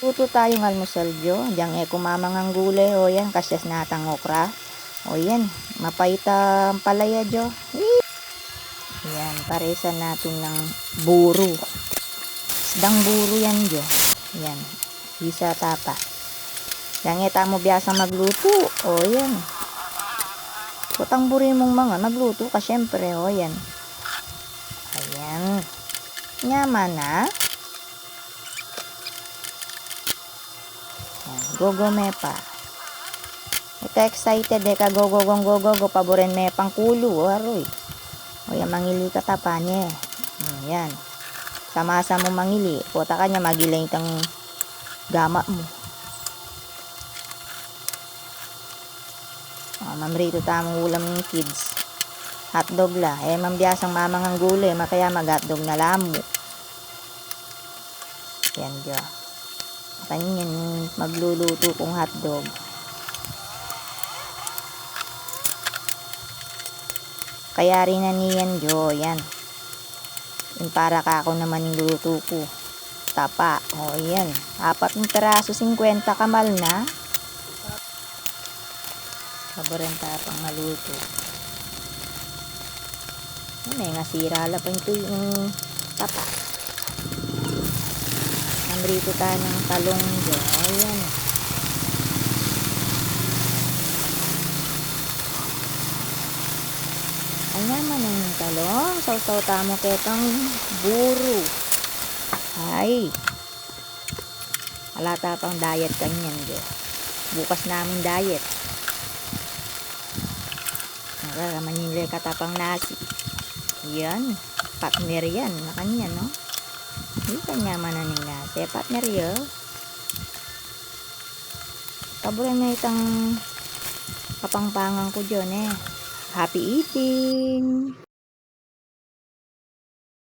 Luto tayong almusal jo. Diyan kumamang ang gulay. O yan, kasyas natang okra. O yan, mapayta ang palaya jo. Yan, paresan natin ng buro. Isdang buro yan jo. Yan, isa tapa. Diyan mo biyasa magluto. O yan. Kutang buri mong mga magluto ka syempre. O yan. Ayan. Nyaman na. Gogo mepa. Ito excited ka gogo paboren me pang kulo aroy. O yan mangili ka tapanya. Yan. Samasa mo mangili. Puta ka niya magilay itang gama mo. Mamrito tamang ulam ng kids. Hotdog la. Mambiasang mamang ang gulay. Makaya mag-hotdog na lamo. Yan dyo. Kanyan magluluto kong hotdog. Kaya rin na niyan jo, yan. Yung para ka ako naman yung luto ko. Tapa, o yan. 4 piraso 50 kamal na. Paboren tapang maluto. May nasira la pa yung tapa. Namrito tayo ng talong jo. Ayan. Ang naman ng talong. Saw-saw tamo ketong buro. Ay. Alata pang diet kanyan jo. Bukas namin diet. Nagaraman yung katapang nasi. Yan. Partner yan. Na kanyan no. Hindi kanya mananing nasi. Partner yun. Paboran na itang kapangpangan ko dyan eh. Happy eating!